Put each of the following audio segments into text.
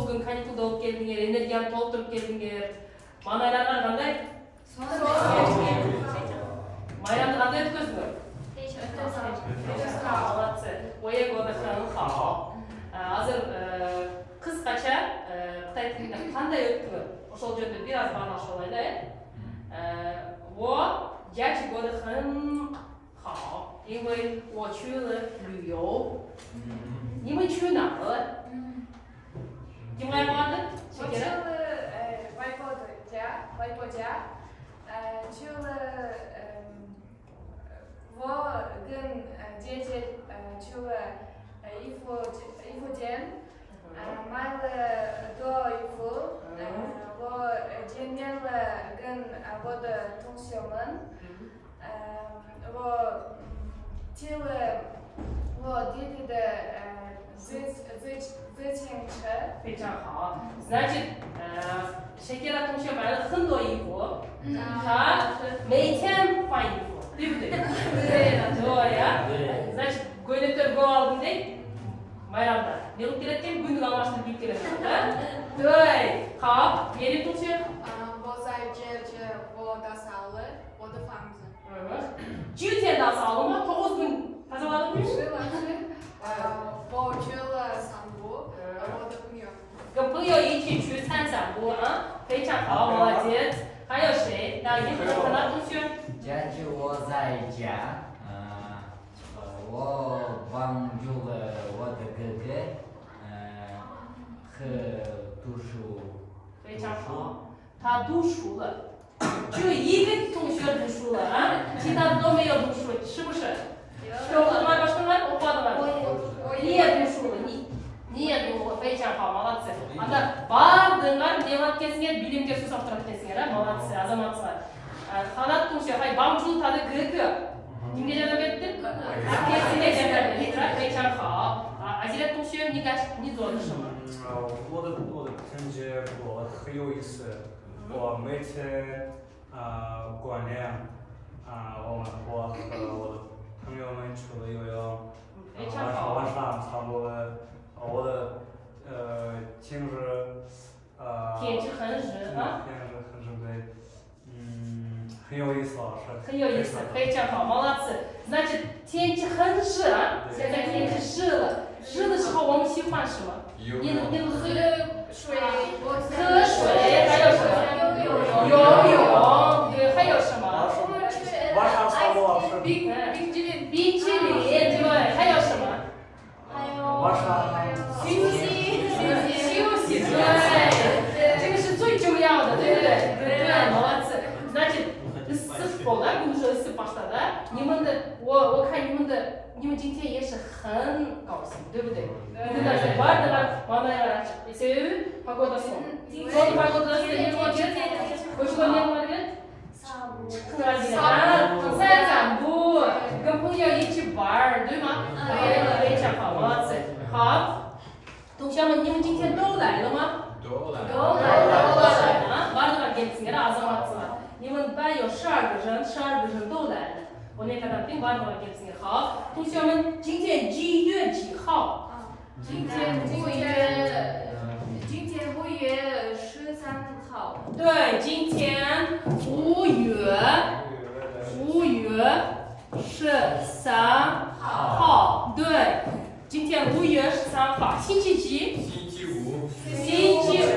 gün kanikuda olup geldinger, energiyani толтырып келдиңер. Манайларга кандай? Майрамды кандай өткөздүңөр? Молодцы. Ой годахын хал. Азыр кыскача Кытай тилинде кандай өттүңөр? Ошол жөнүндө бир аз баалашып алайлы,我假期过得很好，因为我去了旅游。你们去哪了？Kim vardı?我去了外婆的家，外婆家，去了我跟姐姐去了衣服店，买了多衣服，我见面了跟我的同学们，我骑了我弟弟的自行车。非常好。Значит, Шекера Тумше买了很多衣服，他每天换衣服，对不对？对呀。Значит, көйлектер көп алдым дейт. Майрамда. Не қылып келеді күндік алмаштырып киіп келеді, да? Ой, қап, Ери Тумше? Тютен да салды ма? 9 күн тазаладың ба?跟朋友一起去散散步啊，非常好，молодец。还有谁？那你和他同学？假期我在家，我帮助了我的哥哥，和读书。非常好，他读书了。只有一个同学读书了啊，其他的都没有读书，是不是？你也读书了，你也读了，非常好，молодцы。Анда бардыңар деват кесіңер, билимге сусап тұрат кесіңер, молодцы, азаматсыздар. Қанат同学还帮助他的哥哥，кимге жардам берді? Әкесіне жардам берді,非常好。Азирет同学，你做的什么？我的春节过得很有意思，我每天过年我和我的朋友们去了游泳，晚上差不多我的天气很热啊，对，很有意思，是。很有意思，非常好，молодцы。Значит, 天气很热啊，现在天气热了，热的时候我们喜欢什么？你喝水，还有什么？游泳，对，还有什么？晚上差不多是冰淇淋，对，还有什么？晚上休息，对，这个是最重要的，对不对？对，молодцы。Значит, ысып болды, күн уже ысып бастады. 我看你们今天也是很高兴，对不对？你们是бардыгы маңайлар ачык. Себеби погода соң. Соң погодасы не болот? Көчкө не болот?散步，跟朋友一起玩，对吗？非常好，молодцы。好，同学们，你们今天都来了吗？都来了。бардыгы келсиңер, азаматсыздар. 你们班有12个人都来了。我那个并班的给自己好，同学们，今天几月几号？今天5月13号。对，今天5月13号。对，今天5月13号，星期几？星期五。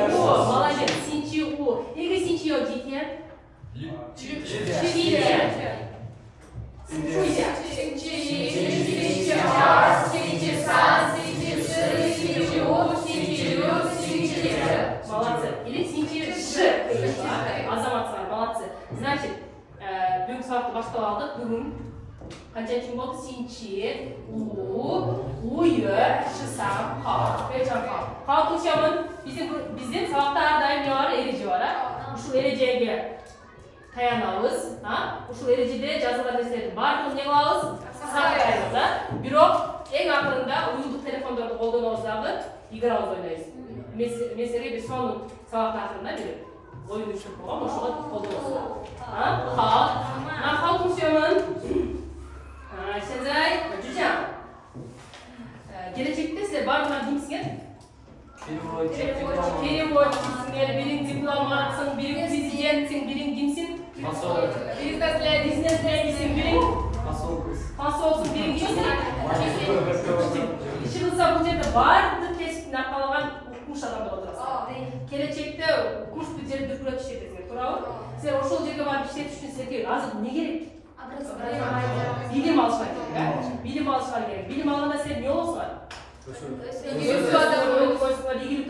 молодец，星期五。一个星期有几天？7天。数一下，星期1、星期2、星期3、星期4、星期5、星期6、星期天。молодцы. Или星期10. Азаматсыздар, молодцы. Значит, бүгүнкү сабакты баштап алдык. Бүгүн канчанчы күн болду? Синчи, уюр, шысан, хал.非常好. Хал тушамын. Биздин сабакта ар дайым не бар? Эреже бар, а? Ушул эрежеге таянабыз, ушул эрежеде жазылган нерселердин баардыгын не кылабыз? Сактайбыз, бирок эң акырында уюлдук телефондорду колдонобуз дагы играбыз ойнойбуз. Мен силерге бир сонун сабактын акырында бир оюн уюштуруп койгом, ошого колдоносуздар. Хал тушамын. Сензай, жужам. Келечекте силер баардыгына дейсиңер? Переводчиксің, бірің дипломатсың, бірің президентсің, бірің кімсің? Бизнес-ледисің, бірің? Посолсың, бірің кімсің? Шыңғыса бұл жерде барды кесіптің ақалаған курс адамда отырасың. Келечекте курс біттерді көріп ішетесіңдер, туралы? Сіздер ошол жерге барып іштет үшін сіздерге азыр не керек? Білім алышыңар керек. Білім алышыңар керек. Білім алғанда сіздер не боласыңар? Игілікті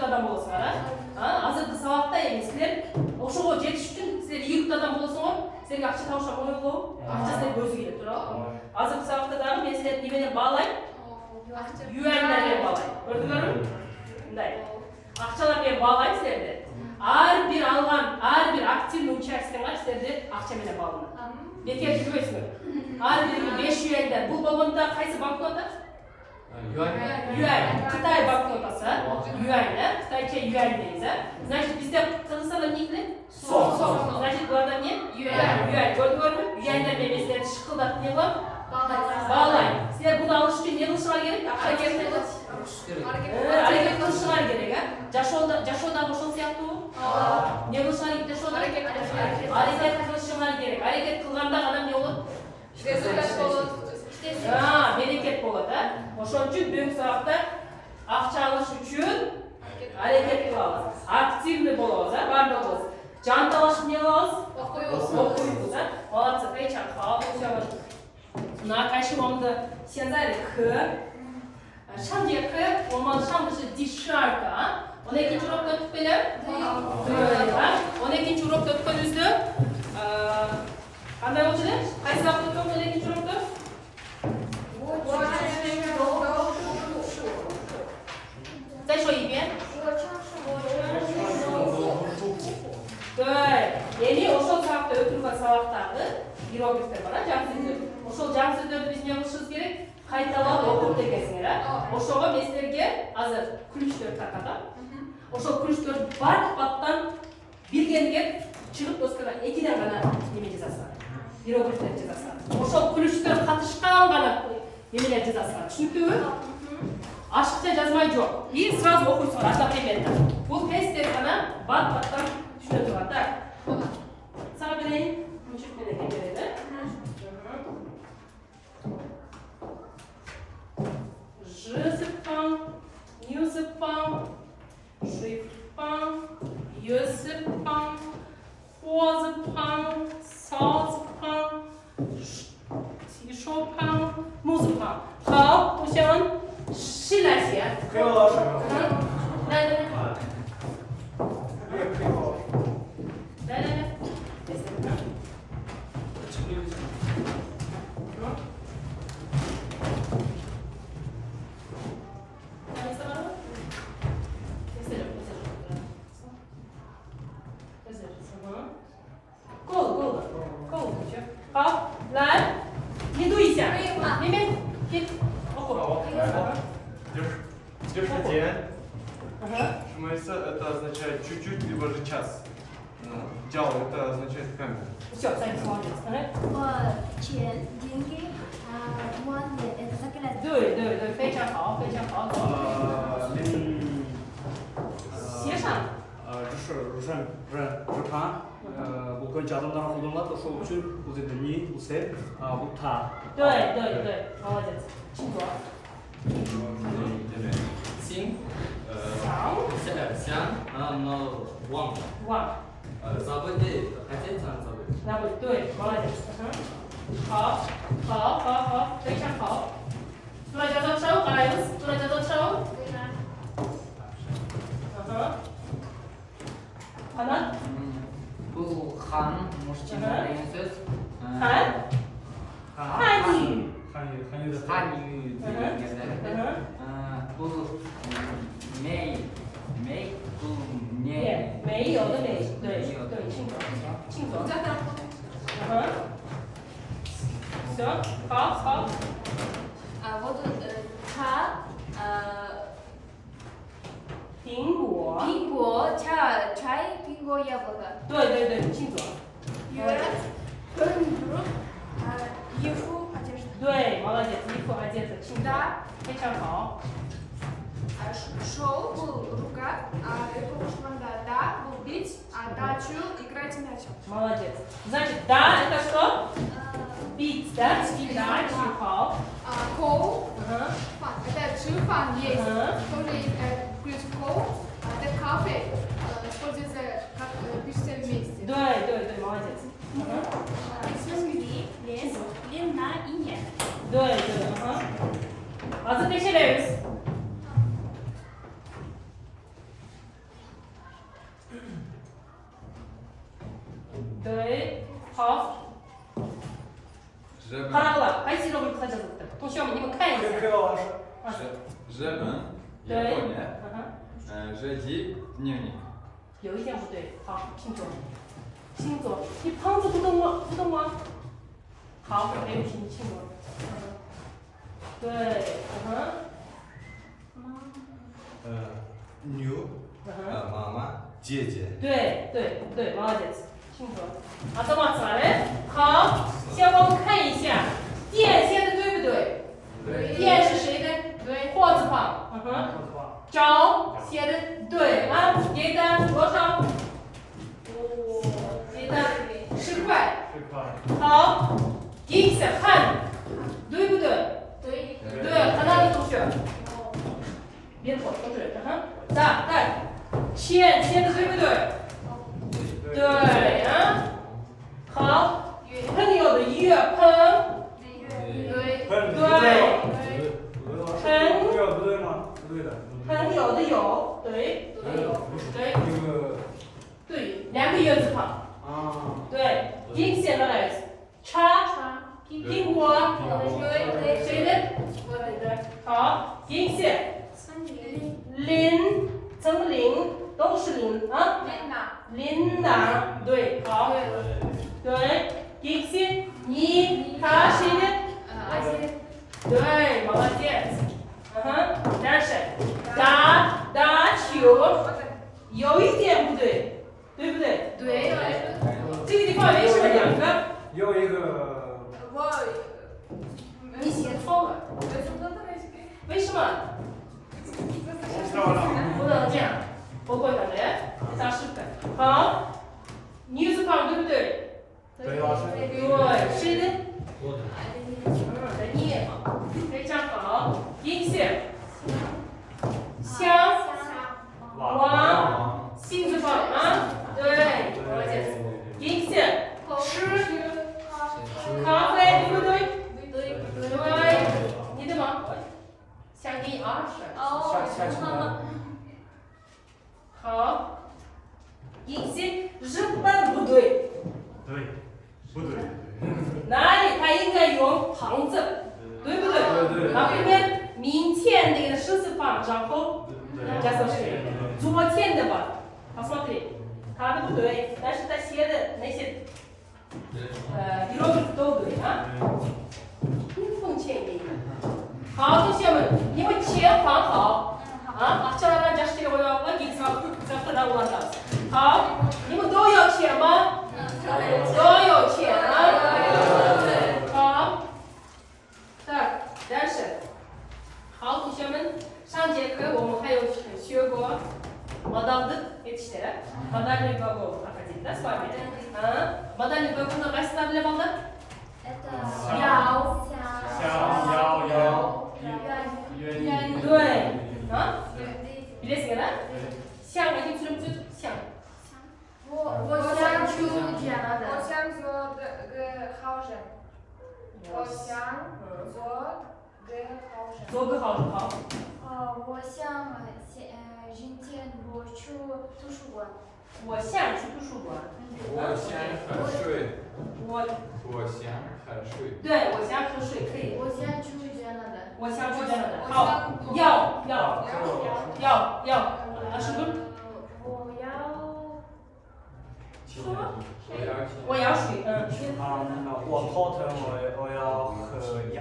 адам боласыңар. Азыркы сабақта емес, сіздер ошоға жетіш үшін сіздер игілікті адам боласыңар, сіздерге ақша табушқа оңай болу, ақша сіздер көзі келеді, туралы? Азыркы сабақта дағы мен сіздерді неменен бағалаймын? Юаньлермен бағалаймын. Көрдіңдер ме? Мындай. Ақшалармен бағалаймын сіздерді. Әрбір алған, әрбір активный участиеңер сіздерді ақшаменен бағаланады. Бекер жүрбейсіңдер. Әрбір 5 юаньдан. Бұл болғанда қайсы банкнота? Юань. Қытай банкнотасы. Юань, қытайша юань дейміз. Значит, бізде Қырғызстанда не тілі? Сом. Значит, бұларда не? Юань. Көрдіңдер ме? Юаньдармен мен сіздерді шықылдатып не қыламын? Бағалаймын. Сіздер бұны алыш үшін не қылышыңар керек? Ақша керек. Әрекет қылышыңар керек. Жашодағы ошол сияқты ол? Не қылышыңар керек жашода? Әрекет қылышыңар керек. Әрекет қылғанда ғана не болады? Берекет болады. Ошол үчүн бүгүнкү сабакта акча алыш үчүн аракет кылабыз. Активный болобуз, баардыгыбыз. Жан талашып не кылабыз? Окуйбуз, молодцы, пейчан, халык. На кайшымамды сензари к. Шамде к, олман шамдышы дишарка. 12-ci урокта өтүп белем. 12-ci урокта өткөнүбүздө кандай болчу эле? Кайсы сабакта өткөн 12-ci урокта?再说一遍。对，эми ошол сабакта өтүлгөн сабактагы иероглифтер бар, жаңы сөздөр. Ошол жаңы сөздөрдү биз эмне кылышыбыз керек? Кайталап окуп дегенсиңер, ошого мен силерге азыр ключтөр такадам. Ошол ключтөрдү баттан биргенге чыгып доскада экиден гана неме жазасыңар. Иероглифтер жазасыңар. Ошол ключтөр катышкан гана немелер жазасыңар. Түшүнүктүүбү? Ашыкча жазмай жок. И сразу окуйсуңар одновременно. Бул тесттер гана баттан түшүнө турат. Так. Сага берейин. Мынчып менен берели. Жысыппан, нюсыппан, шыппан, юсыппан, хозыппан, сазыппан, шоппан, музыппан. Хау, ушан, шиласия. Это означает чуть-чуть, либо же час. Джао это означает камень. Все, Саня, молодец.钱, деньги, money, это заклятие. 对，非常好，非常好。协商。бұл көбінше адамдарға қолданылады, ошол үчүн бул жерде ни, бул сен, бул та. 对，молодец。清楚。Син. 想，но忘。Забыть, хотеть забыть. Забыть,对，молодец. 好，非常好。Sudah jatuh show, Kalius? Sudah jatuh show? Kanat? Bu хан, мужчина деген сөз. Хан? Ханю. деген кезде. Бұл мей, бұл не. Мей,有的мей. 对，清楚。Все, 好。Вот 차, 苹果。 차, чай, 苹果, яблоко. 对，清楚。 衣服, одежда. 对，молодец，衣服、одежда，清楚。非常好。шел был ругать, а команда да был бить, а дачу играть мячом. Молодец. Значит, да, это что? Бить, да? Да, чихал. Коу, Ага. фан. Это чифан есть. Ага. Тоже плюс коу. Это кафе. Используется как пишется вместе. Да, молодец. Ага. Смысле, лес, лена и нет. Да, ага. Hazır peşeleriz. 네,好. 하라고, 하이시로를 가져왔다. 동시에你们看一下. 可以老师。 Жебен, 对， Япония. 嗯 дневник. 有一点不对，好，拼错，拼错，你胖子不懂吗？不懂吗？好，没有拼错。对，Ню, мама, дети. 对，молодец，拼错。啊，怎么算嘞？好，先我们看一下，电写的对不对？对。电是谁的？对，火字旁。招写的对啊，给的多少？给的10块。好 ，X 汉，对不对？对。对，看到的同学，别错，不对，大，钱写的对不对？对啊，好，朋友的月朋，对，朋友的友，对，两个月字旁，对，银线的来自，叉，苹果，对，谁的？我的，好，银线，林，怎么林？都是林啊，琳达，对，好，对，银线，你，他谁的？对，молодец，дальше，打球，有一点不对，对不对？对。这个地方为什么两个？有一个。你写错了。为什么？不能这样，不会的嘞，这样是的。好，女字旁对不对？对，老师。对，谁的？我的。你，非常好。银线。香，王，杏字旁啊，对，我解释。银线，吃，咖啡，对不对？对，你的吗？想给你20。好，银线，日本不对。对，不对。哪里它应该用旁字，对不对？对。然后后面明天那个十字旁，然后加上谁？昨天的吧？посмотри，他的不对，但是他写的那些，hieroglyph都对啊。你放前一点。好，同学们，你们钱放好啊。叫大家写我要给再到我的。好，你们都有钱吗？都有钱啊。好。但是，好，同学们，上节课我们还有学过modallık yetiştiren, modallık babo akademide с вами. Modallık babının kaç tane baldı? Яо. 对，bilesiniz mi? 像已经是不是像？我想去做个好人好。我想今天我去图书馆。我想去图书馆。我想喝水。我想喝水。对，我想喝水可以。我想去加拿大。我想去加拿大。好，要，是不是？我要水，我头疼，我要喝药。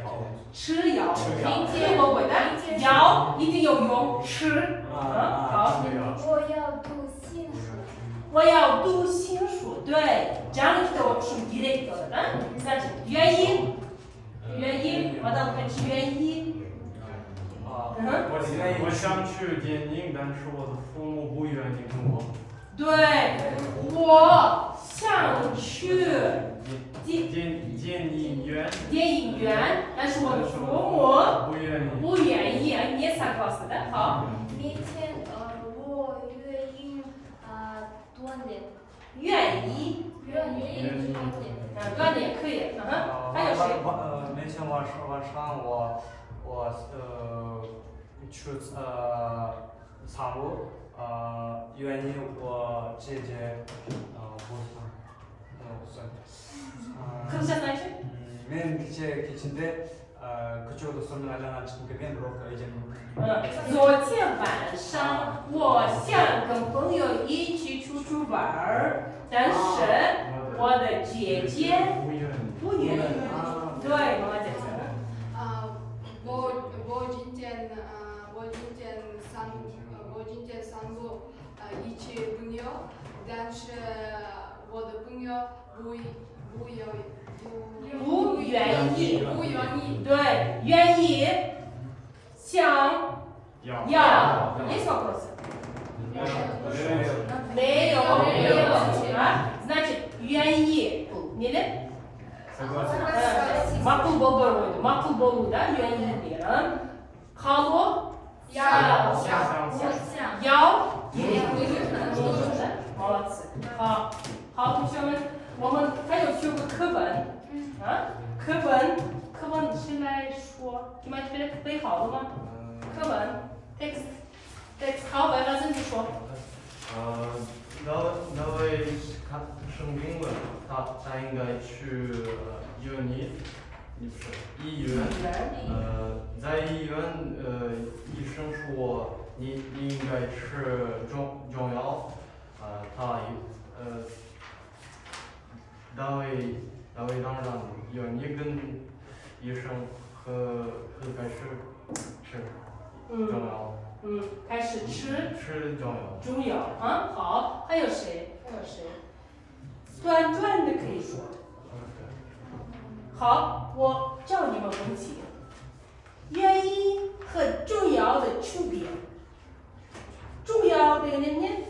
吃药，明天我会的。药一定有用，吃。好。我要读心术，对，这样的都是direkt的。但是原因，我到底是原因。我想去电影，但是我的父母不愿意跟我。对，我想去电影院，但是我的父母不愿意。你也3考试的，好。明天我愿意锻炼。愿意锻炼可以，还有谁？每天晚上我去散步，愿意我姐姐그렇잖아요. 맨 기침대 그쪽으로 설명하려나 지금 그게 그렇고 이제 昨天晚上我想跟朋友一起出去玩儿，但是我的姐姐不愿意。对，молодец.我今天散步一起朋友，但是我的朋友不愿意。对，愿意，想要。Есть вопросы?没有啊，значит, 愿意. Неле? Makul болу, makul болу, да, 愿意点. Хало? 要. молодцы. 好，同学们，我们还有学过课本啊，课本谁来说？你们背好了吗？课本 text 好，白老师你说。那位生病了，他应该去医院。在医院，医生说你应该吃中药。大卫当然愿意跟医生和开始吃中药。开始吃中药啊，好，还有谁？短的可以说。好，我教你们问题。愿意和重要的区别。重要的念，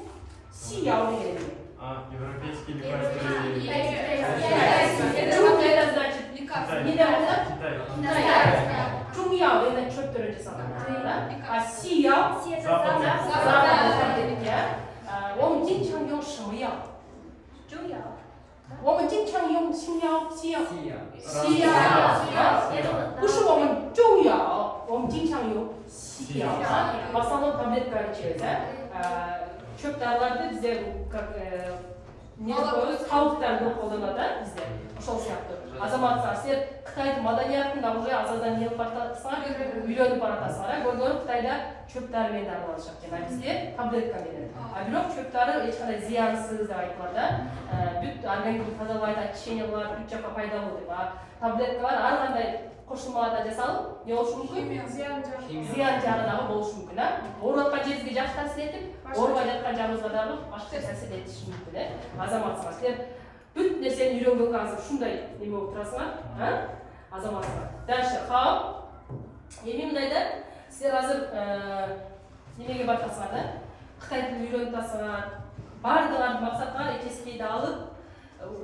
细要的念。европейский это значит重要的那что тоже самое, а сия我们经常用什么药？中药。我们经常用西药，不是我们中药，我们经常用西药。В основном таблеткалар içeriz. Çöp dağlarda bize ne koyuyoruz? Tavuklarını қолданады бізде. Ошол сыяктуу. Азаматтар, силер Кытайдын маданиятында уже азадан келип баратасыңар, үйлөнүп баратасыңар. Көбүнөрү Кытайда чөп дары менен дарыланышат. Жана бизде таблетка менен. А бирок чөп дары эч кандай зыянсыз деп айтылат да. Бүт организмди тазалайт, очищениялар бүт жакка пайдалуу деп. А таблеткалар ар кандай кошулмаларда жасалып, не болушу мүмкүн? Зыян жагы дагы болушу мүмкүн, а? Ооруп аткан жерибизге жакшы таасир этип, ооругай жаткан жагыбызга дагы башка таасир этиши мүмкүн, азаматсыңар. Силер бүт нерсени үйрөнгөнгө азыр ушундай неме болуп турасыңар, азаматсыңар. Дальше, хал. Эми мындайда, силер азыр немеге баратасыңар да? Кытай тилин үйрөнүп атасыңар. Бардыгыңардын максатыңар HSK-ди алып,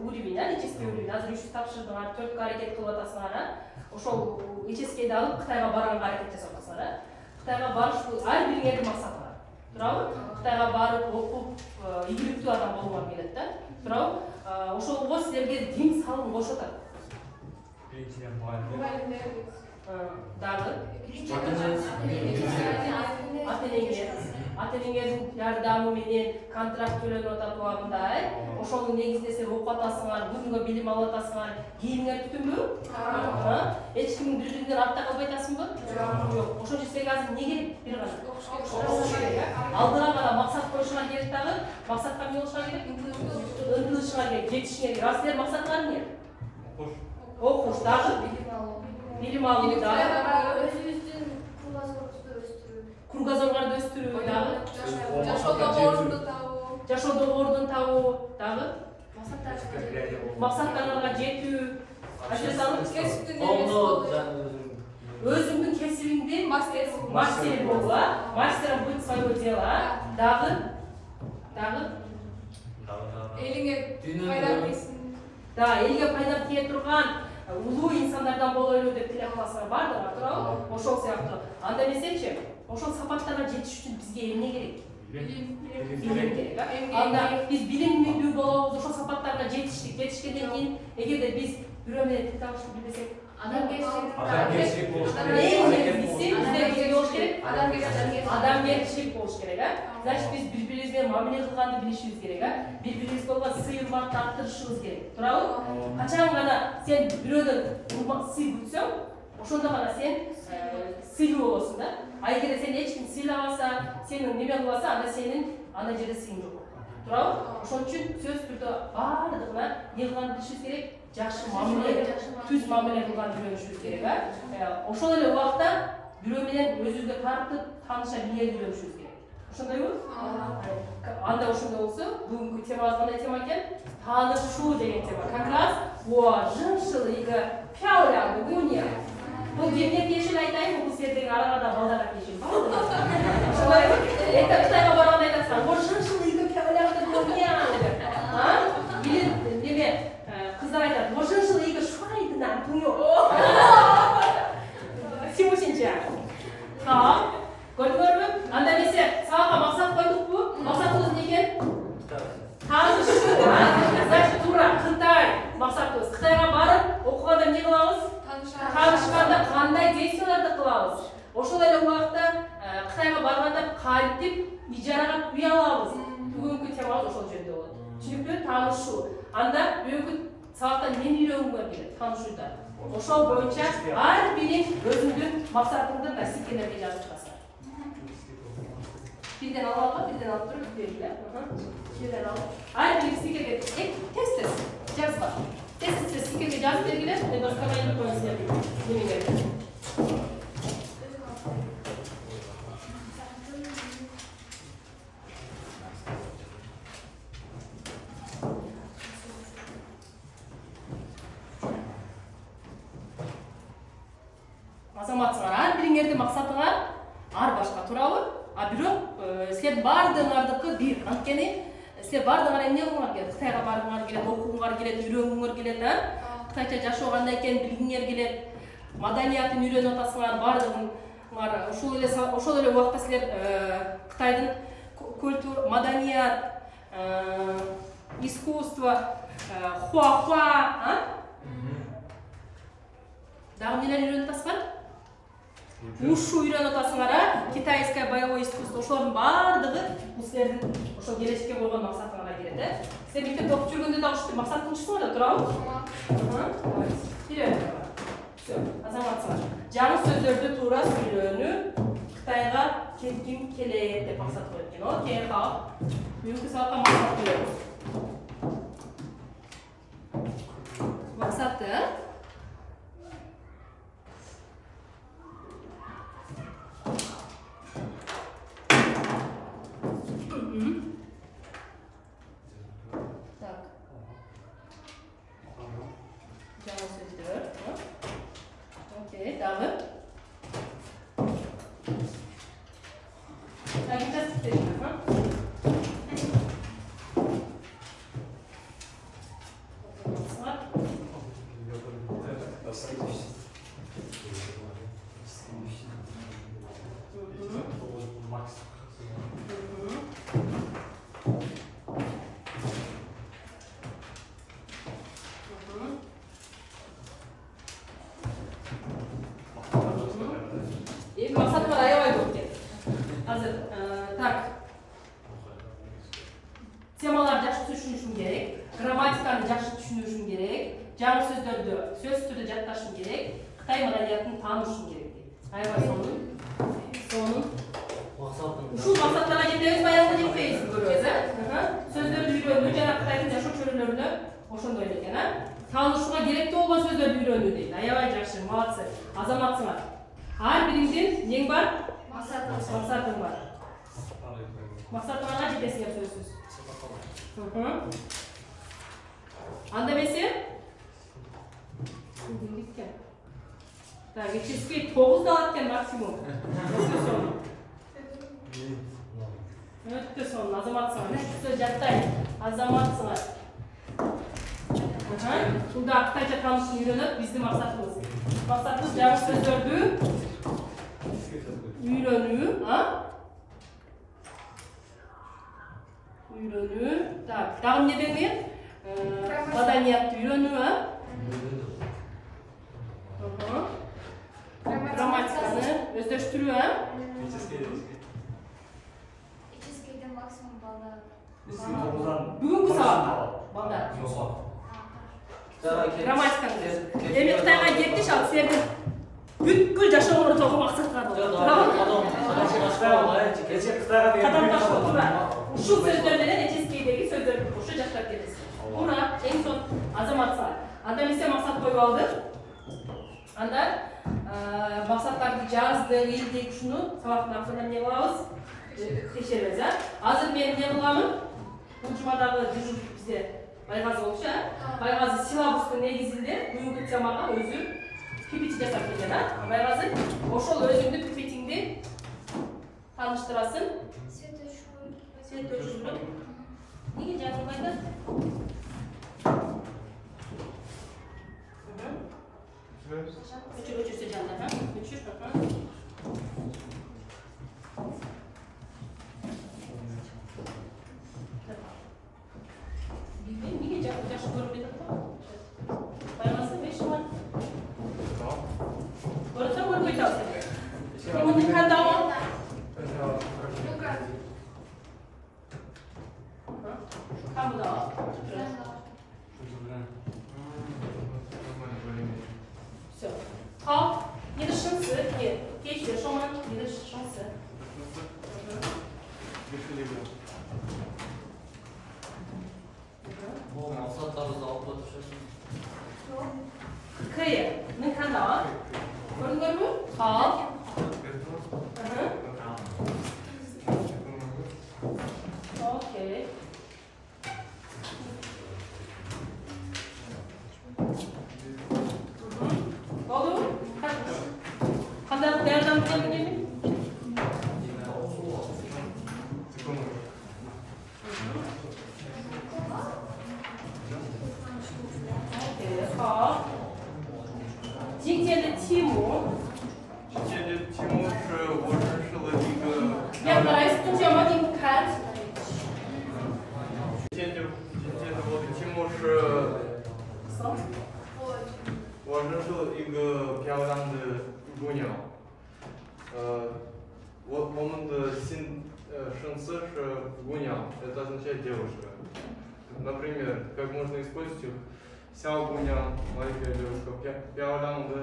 уровень, HSK уровень. Азыр 300 тапшырдыңар, 4 аракет кылып атасыңар, ошол HSK-ди алып Кытайга барганга аракет жасап атасыңар. Кытайга барыш бул ар бириңердин максаты бар. Туурабы? Кытайга барып, окуп, ийгиликтүү адам болгуңар келет да. Туурабы? Ошолго силерге дин салым кошуп атат. Дагы ата-энеңердин жардамы менен контракт төлөнүп атат убагында, ошонун негизинде силер окуп атасыңар, бүгүнгө билим алып атасыңар, кийимиңер бүтүнбү? Эч кимдин бири-биринен артта калбай атасыңбы? Жок. Ошон үчүн силерге азыр эмне керек? Бир гана окуш керек. Алдыга гана максат коюшуңар керек дагы, максатка эмне болушуңар керек? Ынтылышыңар керек, жетишиңер керек. А силер максаттар эмне? Окуш дагы билим алуу дагы. Кругозорларды өстүрүү дагы. Жашоодогу ордун табуу дагы. Максаттарга жетүү. Ажырасаңыз Өзүңдүн кесибиңди мастер болуп, мастером быть своего дела. Дагы Элиңе пайда келсин. Да, элге пайда тие турган улуу инсандардан болойлу деп тилек кыласыңар бардыгы, туурабы? Ошол сыяктуу. Анда эмесечи, ошол сапаттарга жетиш үчүн бизге эмне керек? Билим керек. Анда биз билимдүү болобуз, ошол сапаттарга жетишкенден кийин, эгерде биз бирөө менен тил табышты билбесек, Адамгерчилик болуш керек. Адамгерчилик болуш керек, Значит, биз бири-бирибиз менен мамиле кылганды билишибиз керек, Бири-бирибизге болгон сый-урматты арттырышыбыз керек. Туурабы? Качан гана сен бирөөдөн сый күтсөң, ошондо гана сен сыйлуу болосуң да. А эгерде сен эч ким сыйламаса, сени неме кылбаса, анда сенин анда жерде сыйың жок. Туурабы? Ошон үчүн сөзсүз түрдө баардыгына не кылганды билишибиз керек, жакшы мамиле, түз мамиле кылганды үйрөнүшүбүз керек, Ошол эле убакта бирөө менен өзүбүздү тааныша биле үйрөнүшүбүз керек. Ошондойбу? Анда ошондой болсо, бүгүнкү темабыз кандай тема экен? Таанышуу деген тема. Как раз о жыншылыгы пяуля бугуня. Бул кемге тиешелүү айтайын, бул силердин арага балдарга тиешелүү. Ошондойбу? Это Кытайга барганда айтасың, о жыншылыгы пяуля бугуня деп. Или неме кыздар айтат, о жыншылыгы швайдына туңё. Симусинча. Көрдүңөрбү? Анда эмесе сага максат койдукпу? Максатыбыз эмне экен? Таанышуу. Значит, туура Кытай максатыбыз. Кытайга барып, окуганда эмне кылабыз? Таанышканда кандай действияларды кылабыз? Ошол эле убакта Кытайга барганда кантип ижарага үй алабыз? Бүгүнкү темабыз ошол жөнүндө болот. Түшүнүктүү? Таанышуу. Анда бүгүнкү сабакта эмнени үйрөнгөнгө келет? Таанышууда. Ошол боюнча ар бириң өзүңдүн максатыңды стикерлерге жазып турасың. Birden alalım, birden alıp durup böyle. Birden alıp. Aynı bir stikerge test caz var. Test stikerge caz belgeler ve dostamayı koyuyoruz. Yemin ederim. Азаматсыңар, ар бириңердин максатыңар ар башка туурабы? А бирок силер бардыгыңардыкы бир. Анткени силер бардыгыңар эмне кылгыңар келет? Кытайга баргыңар келет, окугуңар келет, үйрөнгүңөр келет, Кытайча жашоо кандай экенин билгиңер келет, маданиятын үйрөнүп атасыңар, бардыгыңар. Ошол эле убакта силер Кытайдын культура, маданият, искусство, хуахуа, дагы эмнелерди үйрөнүп атасыңар? Ушу үйрөнүп атасыңар, китайское боевое искусство, ошолордун баардыгы бул силердин ошол келечекке койгон максатыңарга кирет, Силер мектепте окуп жүргөндө да ушинтип максат кылышсыңар да, туурабы? Үйрөнүп. Всё, азаматсыңар. Жаңы сөздөрдү туура сүйлөөнү, Кытайга кетким келет деп максат коюп экен. Окей, хак. Бүгүнкү сабакка максат коебуз. Максаты темаларды жакшы түшүнүшүң керек, грамматиканы жакшы түшүнүшүң керек, жаңы сөздөрдү сөз түрдө жатташың керек, Кытай маданиятын таанышың керек. Аябай сонун ушул максаттарга жетебиз, баягы жетпейбиз көрөбүз, сөздөрдү үйрөнүү жана Кытайдын жашоо чөйрөлөрүнө ошондой экен, таанышууга керектүү болгон сөздөрдү үйрөнүү дейт. Аябай жакшы, молодцы. Азаматсыңар. Ар бириңдин нең бар? Максатың бар. Максатыңарга жетесиңер сөзсүз. Анда эмесе? Так, еческий 9 алаткен максимум. Өтті сон, азаматсыңа. Сөз жаттайын, азаматсыңа. Сонда Қытайша танышын үйреніп, біздің мақсатымыз. Мақсатымыз жаңа сөздерді үйрену. Үйрену. Так, тағым не деңмен? Маданиятты үйрену. Грамматиканы өздөштүрүү. Еческейден максимум балдар. Бүгүнкү сабакта балдар. Грамматиканы. Эми Кытайга кетиш ал сенин бүткүл жашооңду тогуу максатка ушул сөздөр менен еческейдеги сөздөрдү ушу жаштап кетесиз. Туура, эң son азаматса. Анда эмесе максат коюп алдык. Анда максаттарды жаздык, илдик, ушуну сабактын акырында эмне кылабыз? Текшеребиз, Азыр мен эмне кыламын? Бул жумадагы дежурный бизде Байгазы болчу, Байгазы силабустун негизинде бүгүнкү темага өзү PPT жасап келген, Байгазы ошол өзүңдү PPT'ңди тааныштырасың. Свет өчүрүп. Неге жазылбайды? Өчүрсө жанында, өчүр. Неге жакшы көрүп кетет го? Байгасы 5 жыл. Көрсө көрбөй жатсың. Муну кандабы? Камда. Все. Хал, не решился, нет. Кейси, шуман, не решился. Кыя, ның кандабы? Көрдүңөрбү? Хал. Окей. Oldu? Qanday dayarlanib keldingmi? Okey, hop. Jingjian Тимур. Jingjian Тимур是我认识了一个。两个来同学们你们看。Тимур是。我认识了一个漂亮的姑娘，我们的生词是姑娘，это означает девушка. Например, как можно использовать вся姑娘, маленькая девушка,漂亮的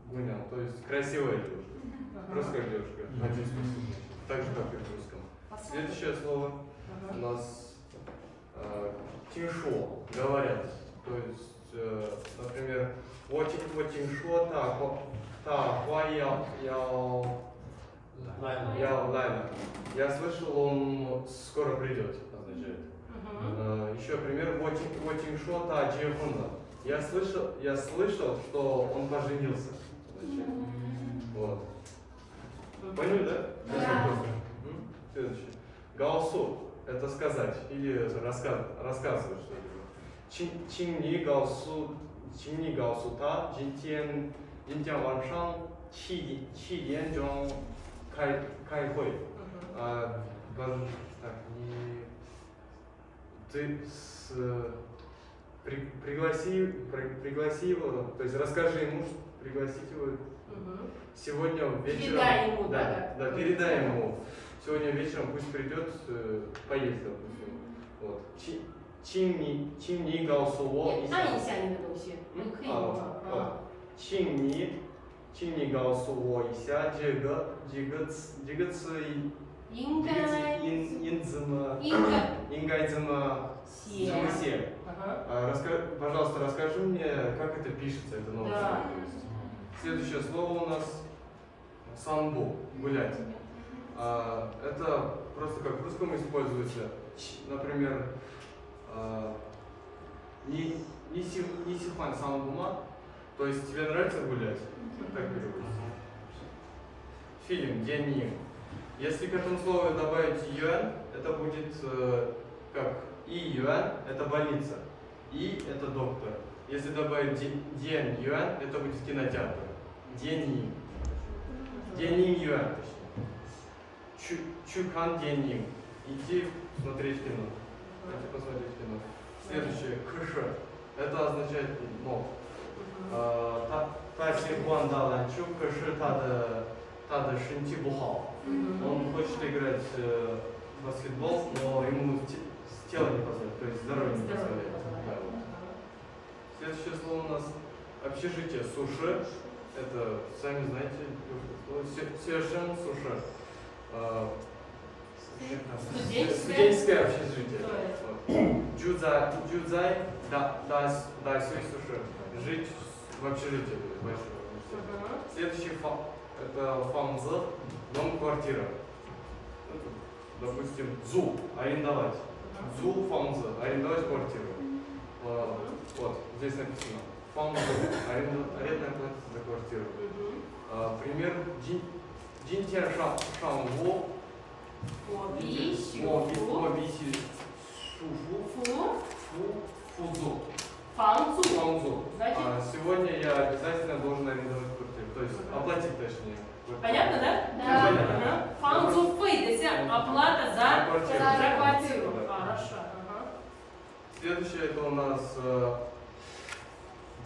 姑娘, то есть красивая девушка, русская девушка, так же как и в русском. Следующее слово у нас 听说, говорят, то есть например, 我听说他快要来了. Я слышал, он скоро придет, означает. Еще пример, 我听说他结婚了. Я слышал, что он поженился. Вот. Поняли, да? Да. Следующее. Гаусу – это сказать или рассказывать что-либо. 请你告诉他今天晚上7点钟开会。Ты пригласи его, то есть расскажи ему, пригласить его сегодня вечером. Передай ему, да, передай ему. Сегодня вечером пусть придет, поесть, допустим. Вот. 请你告诉我一下。按一下你的东西，可以吗？请你告诉我一下这个词应该怎么写？Пожалуйста, расскажи мне, как это пишется, это новое слово. Следующее слово у нас санбу, гулять. Это просто как в русском используется. Например, не сихуан санбума, То есть тебе нравится гулять? Так переводится. Фильм «День». Если к этому слову добавить юань, это будет как и юань, это больница, и это доктор. Если добавить день юань, это будет кинотеатр. День юань, точнее. Чукан день. Идти смотреть кино. Идти посмотреть кино. Следующее кышы. Это означает но. Та сихуан даланчу кышы тада шинти бухал. Он хочет играть в баскетбол, но ему тело не позволяет, то есть здоровье не позволяет. Да, вот. Следующее слово у нас общежитие суши. Это, сами знаете, совершенно суши. Студенческое общежитие. Джудзай, да, суши. Жить в общежитии большое. Следующий это фамзы, дом, квартира. Допустим, зу, арендовать. Зу, фамзы, арендовать квартиру. Вот, здесь написано. Фамзы, арендная плата за квартиру. Пример, Динтер Шангу. Фузу. Фамзу. Сегодня я обязательно должен арендовать квартиру. То есть оплатить точнее. Понятно, да? Да. Понятно. Фамзу фэй, оплата за квартиру. Хорошо. Следующее это у нас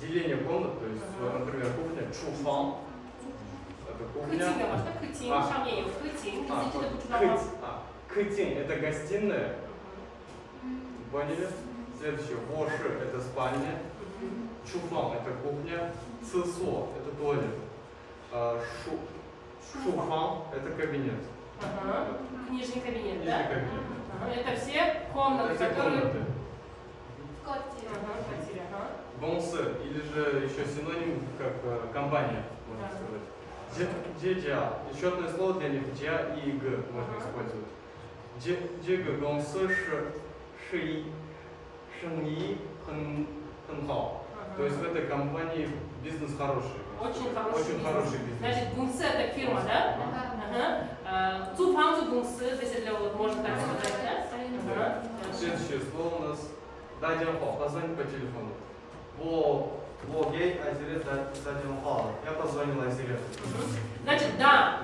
деление комнат, то есть, например, кухня, чуфан. Это кухня. Кытин это гостиная. Поняли? Следующее, воши это спальня. Чуфан это кухня. Цисо это туалет. Шуфан это кабинет. Книжный кабинет, да? Книжный кабинет. Это все комнаты, которые... В квартире. Бонсы, или же еще синоним, как компания, можно сказать. Джеджа, еще одно слово для них, джа и г можно использовать. Джега бонсы ши ши хэн хао. То есть в этой компании бизнес хороший. Очень хороший бизнес. Значит, Гунсы это фирма, да? Цуфан Гунсы, если для вот можно так сказать, да? Следующее слово у нас дадянхо, позвонить по телефону. Во гей Азире дадянхо. Я позвонил Азире. Значит, да,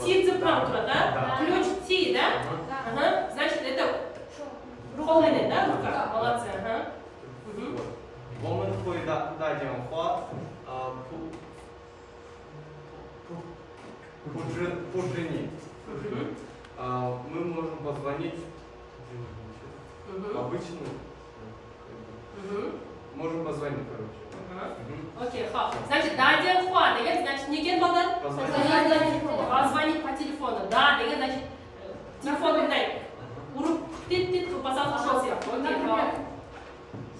ти цепантура, да? Ключ ти, да? Значит, это холодный, да, рука? Молодцы, Woman会打电话，不知你，мы можем позвонить обычно, можем позвонить, короче. Окей, хо. Значит, да, деньхуа, значит, не генбадан? Позвонить по телефону. Да, значит, телефон дай. Урук, ты послушался. Окей,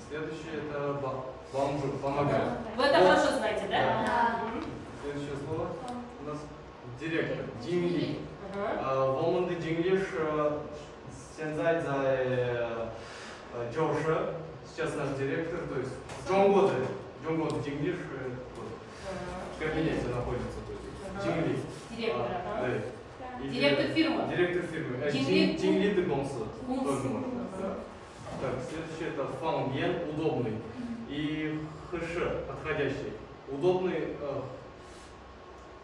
Следующее это помогать. Вы это хорошо знаете, да? Да. Следующее слово у нас директор, Динли. Woman Динглиш现在在教室. Сейчас наш директор, то есть Джонгода Динглиш в кабинете находится. Динли. Директор, да. Директор фирмы. Директор фирмы. Динли ты бонсы. Тоже можно. Так, следующее это фангбен, удобный. И хэшэ, подходящий. Удобный,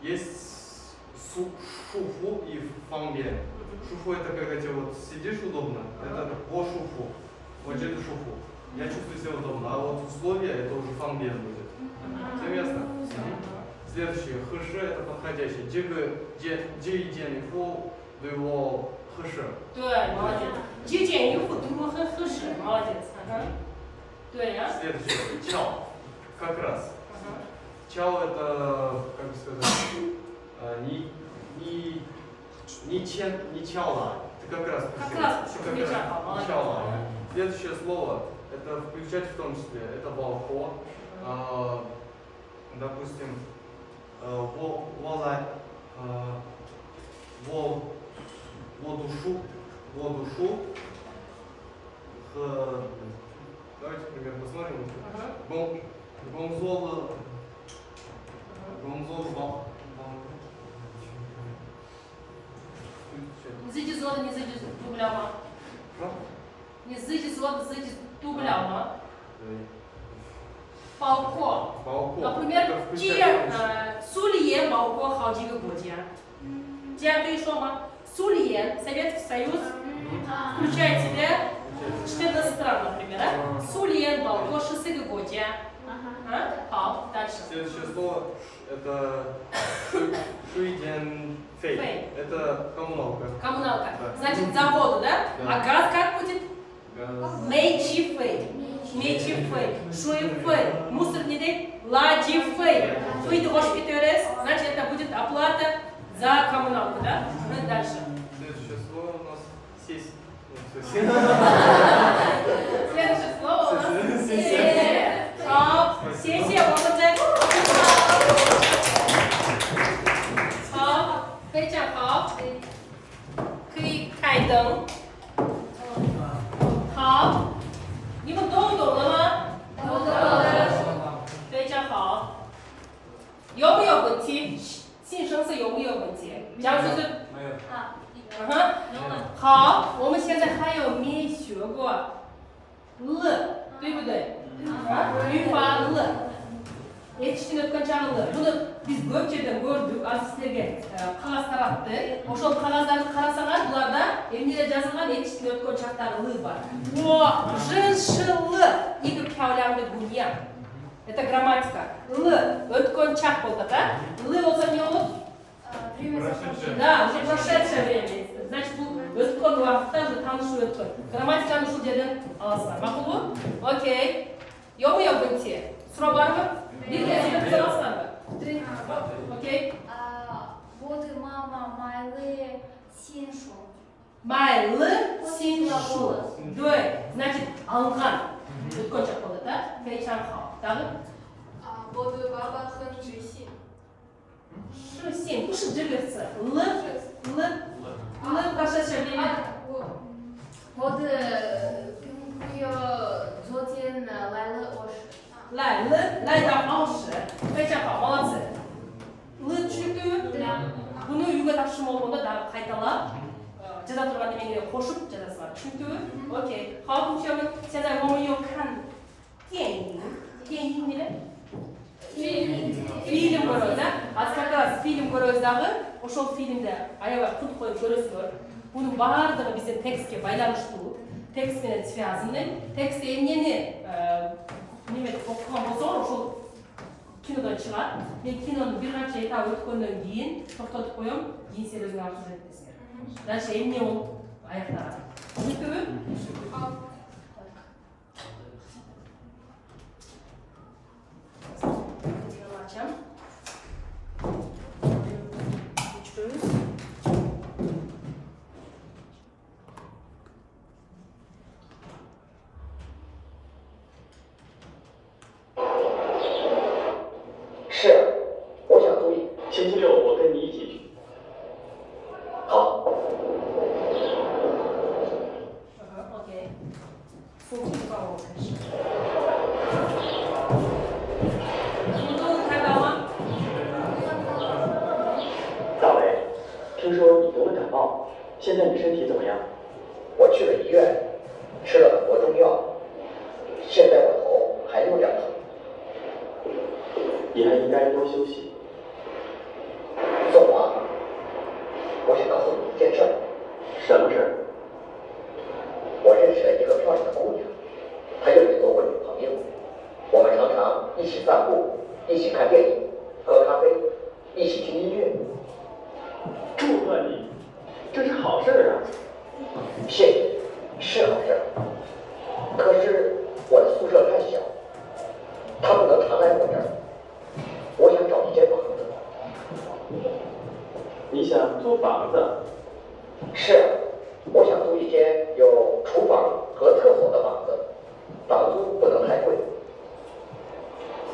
есть шуфу и фангбен. Шуфу это когда тебе вот сидишь удобно, это по шуфу. Вот это шуфу. Я чувствую себя удобно, а вот условия это уже фангбен будет. Всем ясно? Следующее, хэшэ это подходящий. Джи фу до его хэшэ. Да, молодец. Джи фу хэшэ, молодец. Следующее, чао. Как раз. Чао это, как бы сказать, не чао. Ты как раз пришел. Чао. Следующее слово, это включать в том числе, это балхо. Допустим, душу. Давайте пример посмотрим. 你自己做的，你自己读不了吗？你自己做的自己读不了吗？包括，например，苏联包括好几个国家，这样可以说吗？苏联，Советский Союз включает в себя 14 стран, например, да? 苏联包括14个国家。好，дальше. Следующее слово это шуйденфей. Это коммуналка. Коммуналка. Значит, за воду, да? А газ как будет? Мейчифей. Мейчифей. Шуйфей. Мусор не дай. Ладифей. Фейд вошпитерес. Значит, это будет оплата за коммуналку, да? Ну и дальше. Следующее слово у нас сесть. Следующее слово у нас сессия. 好，谢谢我们的。好，非常好。可以开灯。好，你们都懂了吗？都懂了。非常好。有没有问题？新生是有没有问题？假如说是没有。好，我们现在还有没学过了，对不对？语法了。Yetişkin ötken çağrılı. Bunu biz Gökçe'den gördük, Azizler'e kalas tarattı. Oşol kalaslarını karasalar, bularda emniyete жазылған yetişkin ötken çağrılı var. O жыншылы екі пәулянды гуния. Это грамматика. Л, ötken çağ болды, да? Л olsa не olur? Да, уже прошедшее время. Значит, бұл ötken уақытта уже танышу ötken. Грамматиканы ушул жерден аласыздар. Мақұл бұл? Окей. Yok mu bunti? Sıra var mı? Bir kez bir sorarsan mı? Okey. Вот и мама майлы синшу. Майлы синшу. Дой. Значит, алған. Өткен чақ болды, да? Фейчан хау. Дағы? Вот и баба хынжи син. Шусин. Куши джигырсы. Л. Прошедшее время. Вот ее зотен лайлы ош. 来到20.非常好, молодцы. Л çünkü bunu үйге тапшырма болгондо дагы кайталап жаза турган эмени кошуп жазасыздар. Çünkü окей. Халкым чөмүн сенде момуё кан тень. Тень неме? Фильм көрөбүз, да? Аз как раз фильм көрөбүз дагы, ошол фильмде аябай кут коюп көрөсүздөр. Bunun баардыгы биздин текстке байланыштуу, текст менен связаны. Текстте эмнени неме окуган болсоңор ошол кинодон чыгат. Мен кинону бир канча этап өткөндөн кийин токтотуп коем, кийин сен өзүң алып жүрөт десиңер. Дальше эмне болуп аяктаган? Түшүндүңбү? Açam. Geçiyoruz.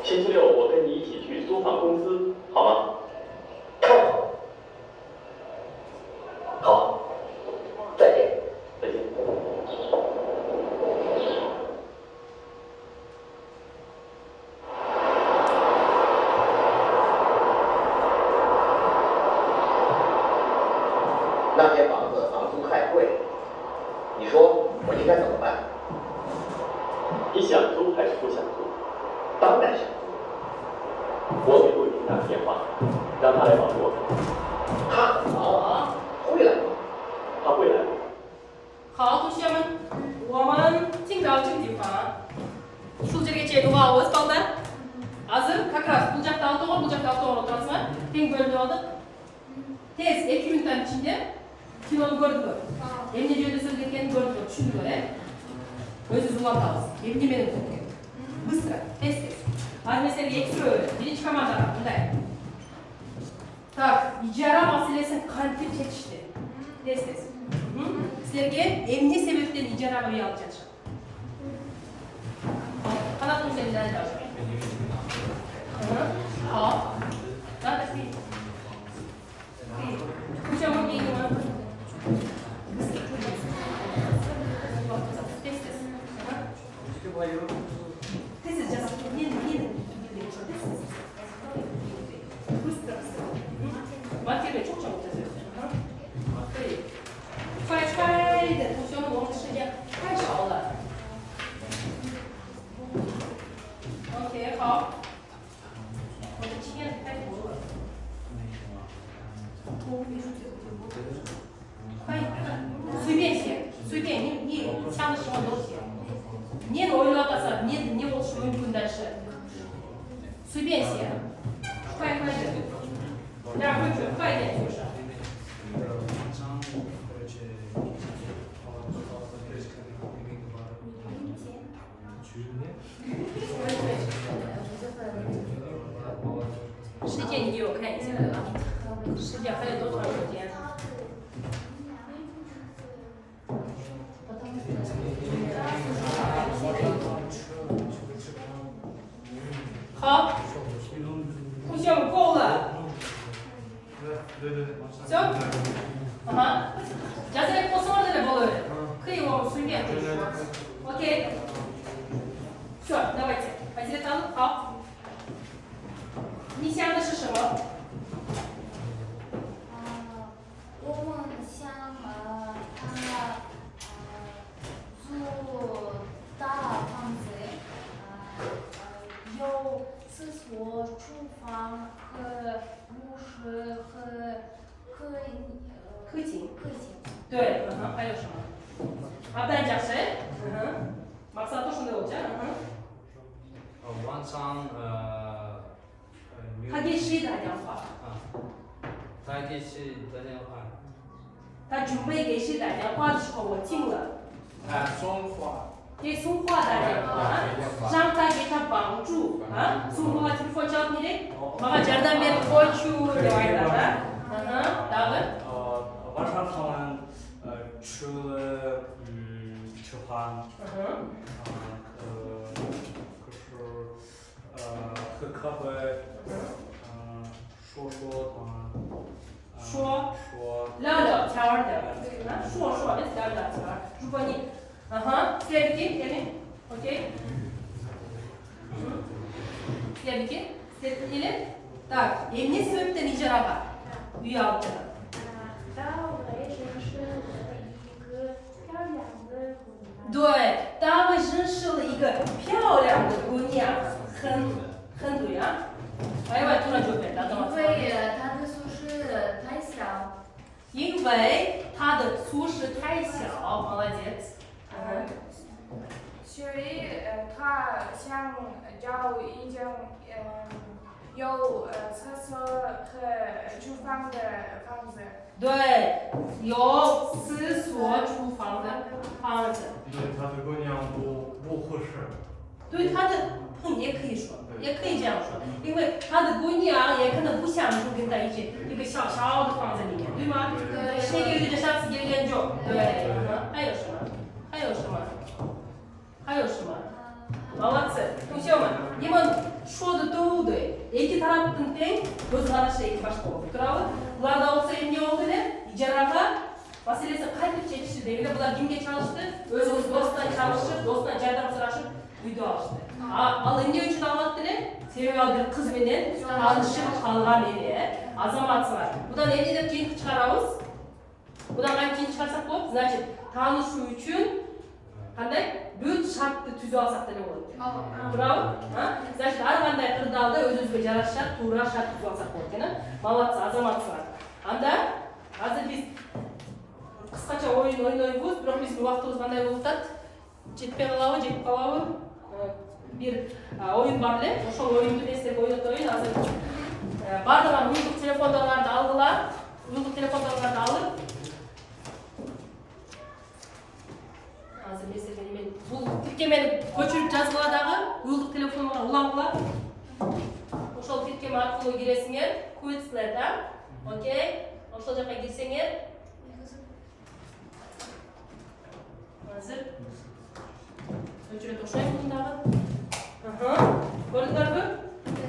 星期六我跟你一起去租房公司，好吗？那些房子房租太贵，你说我应该怎么办？你想租还是不想租？当然想租。我给陆总打个电话，让他来帮助我们。他很忙，会来吗？他会来。好，同学们，我们听到这个地方，Şuracak duamız kaldı. Hazır, kakras, bulacaktan sonra oturasın. Tek bölümde oldu. Tez, 2 minuttan içinde kilonu gördük mü? Emine diyordu söylediklerini gördük mü? Düşündü böyle. Özü zulantağız. Emine benim kokuyor. Bıstıra, tez. Hadi mesela ekstra öyle. Birinci komanda var, bunday. Tak, icra meselesini kalpli çekişti. Tez. Sizlerge emni sebepten icra bir alacağız. Kanat mı senin derdi var? Hop. Daha da değil. Kuşamın giyini var. This is just Makyajı çok çabuk yazıyorsun. Fay de pozisyonu oluşturacak. Her şey olur. OK， 好。我的经验太多了。快一点，随便写，随便你想的什么都写。你的oyunu atasa，你我是用不但是随便写，快点，然后就快一点就是。时间你给我看一下，时间还有多长时间？好，同学们够了。行。假设不送这个包了，可以我们随便说。OK。Все, давайте. Потерял. 好。你想的是什么？我们想他住大房子，有厕所、厨房和浴室和客厅。客厅。对，还有什么？опять谁？Maksat o şunda olacak.晚上他给谁打电话？他给谁打电话？他准备给谁打电话的时候，我听了。送花。给松花打电话，让他给他帮助啊。松花telefon çalıp nereye? Bana cerden beri koçu devaylar. Daha. Varşava'nın çıhan, hıkabı,说聊聊天儿的，说别聊聊天儿。如果你следующий, окей. Следующий, или так, emni sebepten icra var. Üye altına.对，大卫认识了一个漂亮的姑娘，很对啊。哎，我突然就变了，怎么？因为他的宿舍太小，молодец。所以他想找一间有厕所和厨房的房子。对，有厕所、厨房的房子。对他的姑娘不合适。对他的也可以说，也可以这样说，因为他的姑娘也可能不想住跟在一起一个小小的房子里面，对吗？对。那个有点像自己的研究。对。还有什么？还有什么？还有什么？Молодцы，同学们，你们说的都对。İki tarafın tek göz kararı iki başka oldu. Bravo. Bunlar da olsa ne oldu ne? İcrafa meselesi kalp çekişti değil de bunlar kimge çalıştı? Özümüz dosttan çalışır, dosttan caydan sıraşıp video alıştı. Al ne için anlattı ne? Sebebi kız benden tanışıp kalgan eli. Azamatsılar. Buradan evde de kendi çıkarağız. Бұдан қайын шығарсақ болады, значит, танышу үшін қандай бүт шартты түзіп алсақ та не болады? Браво. Значит, ар қандай қырдаалда өз-өзге жараша тура шарт түзіп алсақ болады. Молодцы, азаматсыздар. Анда азыр біз қысқаша ойын ойнаймыз, бірақ біздің уақытымыз қандай болып жатады? Жетпей қалабы, жетіп қалабы? Bir oyun var ne? Ошол oyundu destek oynatayın. Hazır. Bardağın uyduk telefondalarını aldılar. Uyduk telefondalarını alıp hazır mesela ben bu tirkemeni köçürüp жазгыладагы uyduk telefonuna ulandılar. Ошол tirkeme аркылуу киресиңер, көйсүлөр да. Окей? Ошол жака кирсеңер. Hazır. Köçürüp ошол мындагы. Gördüңөр mü?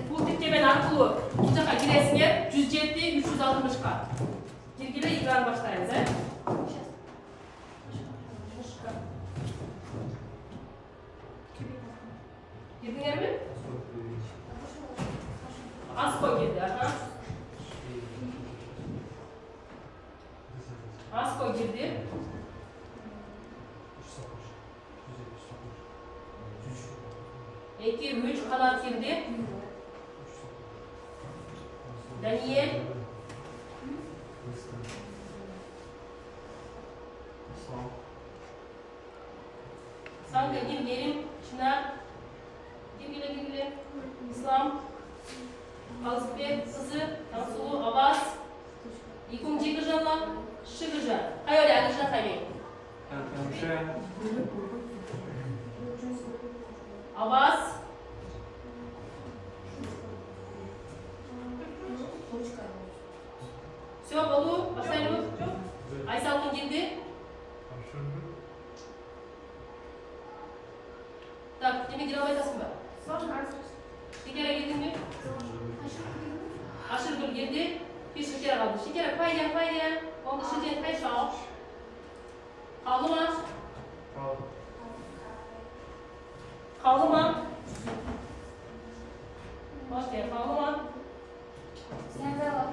Бул тиркемен аркылуу бул жака киресиңер 107-360ка. Киргиле играны баштайбыз, Кирдиңерби? Аско кирди, Аско кирди. Eki 3 kanat girdi. Daniel. Sanka gir gelin. Çınar. Gir. İslam. Azizbek kızı. Tansulu. Abbas. İkum Cigırcan'la. Şıgırcan. Hayır öyle Agırcan kaybeyim. Abbas. Все, Балу, başlayalım. Aysal'ın girdi. Так, demek ki alamayasın mı? Bir kere girdin mi? Aşırgül girdi. Bir şeker kaldı. Şeker payla. Onda şeker pay şal. Kaldı mı? Kaldı mı? Başka kaldı mı? Sen de var.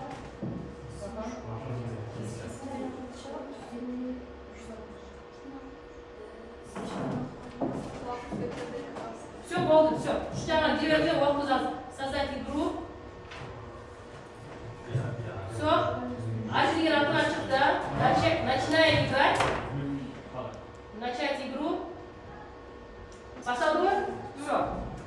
Все, болды, все. Şu tane diğerine vakit az. Создать игру. Все. Ажигер окна çıktı. Начинаем играть. Начать игру. Başladı mı? Все.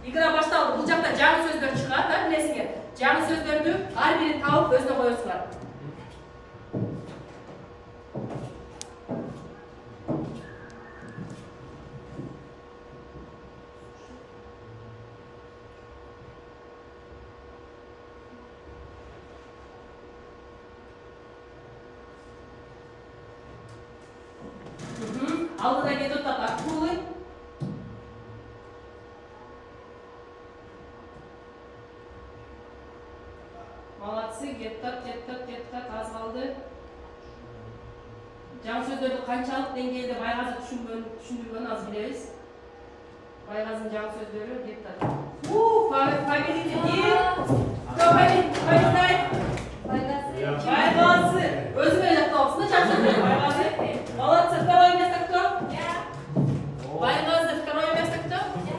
Игра başladı. Бұл жақта жаңы сөздер шығады, да, білесіңдер. Жаңы сөздерді ар бірін тауып өзіне қоясыңдар. Алдыда кетіп отыр акулы. Молодцы, кеттік, аз қалды. Жаңы сөздерді қаншалық деңгейде Байғазы түсіндіргенін аз білеміз. Байғазының жаңы сөздері кеттік. Победитель! Кто победитель? Байғазы! Өзіме жақтауысында жақсы Байғазы. Молодцы, второе место кто? Я. Байғазы, второе место кто? Я.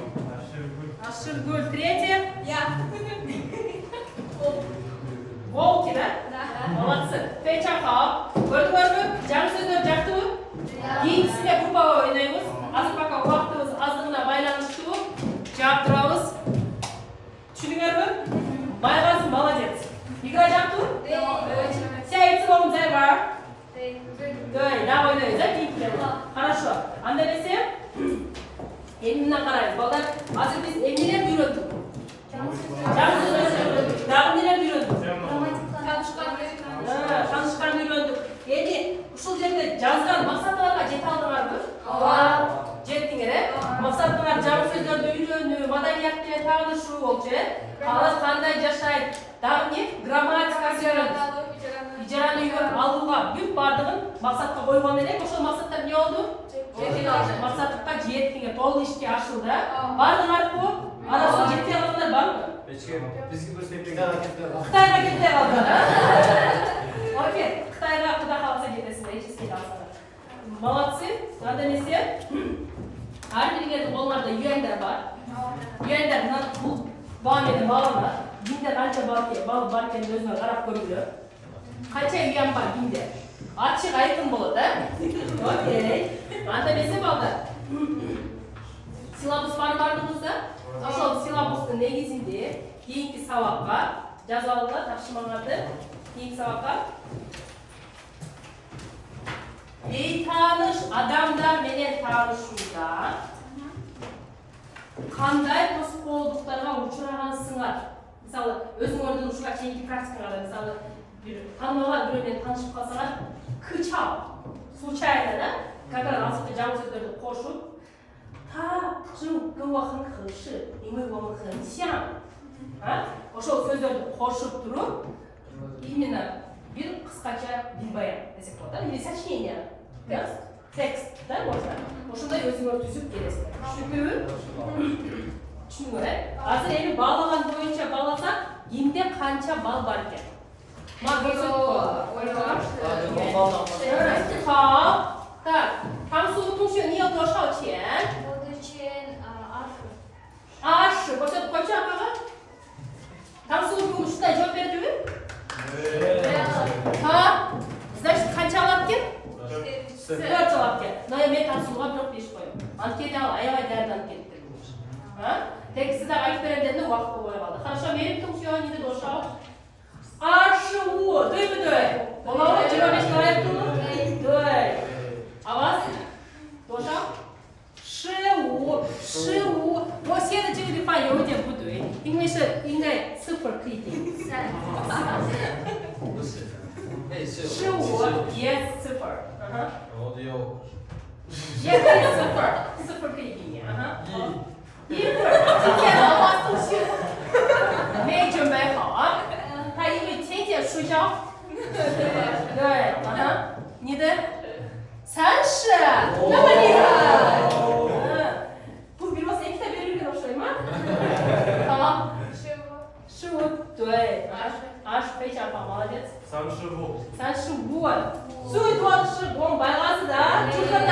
Ашыргүл, третье? Я. Волки, да? Да. Молодцы. Печақа. Көрдіңіз бе? Жаңы сөздер жақты ма? Кейінісінде группаға ойнаймыз. Азыр пока уақытымыз аздығына байланышты. Жауап тұрамыз. Түсіндіңіз бе? Байғазы молодец. Игра жақты? Сәйітсі болым зәр бар? Да, ойнаймыз, да? Кейінкілер. Хорошо. Анда десе, емімнен қараймыз. Балдар, азыр біз емнелер үйрендік. Жаңы сөздер үйрендік. Дағы нелер үйрендік? Танышқан үйрендік. Енді ұшыл жерде жазған мақсатыларға жете алдыңар бұл? Жеттіңер, мақсатылар жаңы сөздерді үйрену, маданиятпен танышу ол же. Қалас қандай жашайды. Дағы не? Грамматикасы үйрендік. İcarаны үйреніп алуға бүт бардығын мақсатқа қойған елек. Ошол мақсаттар не олды? Мақсатқа жеттіңер, толы ішке ашылды. Бардыңар бұл? Арасында жетпей қалғандар бар мы? Қытайға кетпей қалды. Окей, Қытайға құда қалса кетесіңдер, ешеске Молодцы. Надо несе. Her birinin onlarda yüender var. Yüender bu bağımlı bağlar. Binde kança bal barken gözüne karap görülüyor. Kança üyen var binde. Açık aydın bolu da. Okey. Anda nese bağlar. Silabus var bardığımızda. Aşağı silabus'un negizinde keyinki savakka jazalılar takşımanlardı. Keyinki savakka. Tanış adamlar menen tanışуда qanday to'siqo'ldiqlarga uchragansinglar. Misali, o'zing o'rnidan shuga keyingi praktikalarda misali bir tanmagan biri bilan tanishib qolsalar, kычал, случайно, да? Как раз asli жаңа сөздерді qo'shib, 他是跟我很合适，因为我们很像. O'sha so'zlarni qo'shib turib, именно bir qisqacha dilbayon desak bo'ladi, или сочинение. Tekst, да, можно? O'shunday o'zingni tuzib berasizlar. Tushundingmi? Hozir endi bog'lagan bo'yicha bog'lasak, endi qancha ball bor ekan? Так, там суд同学你要多少钱？我的钱20. Ko'rsatib qo'ychi akaga. Там суд shunday javob berdimi? Значит, qancha oladi ekan? 4 oladi ekan. No, men tansuga 4 berib qo'yaman. Anketa ayolga dardan ketdi. Tekstda aytib beraman dedim, vaqt o'ylab oldi. Хорошо, men tunsiyon edi do'sha. 25, 对不对？我们这个是来读，对。好吧，多少？15。我写的这个地方有一点不对，因为是应该0可以定。不是15也0。也可以0可以定呀。1分。今天的话同学没准备好啊，他因为天天睡觉。对，你的30，那么厉害。不比我现在别人给我睡吗？好，15，对，20非常好，молодец。35，最多的是光白拉子的，祝贺他。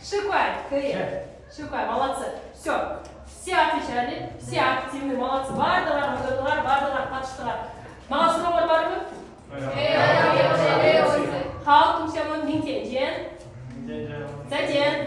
10块可以，10块молодцы。все，все отвечали, все активны, молодцы. Бардылар, бардылар, қатыштылар. Маған сұрағылар бар ма? Халық, 同学们，明天见。再见。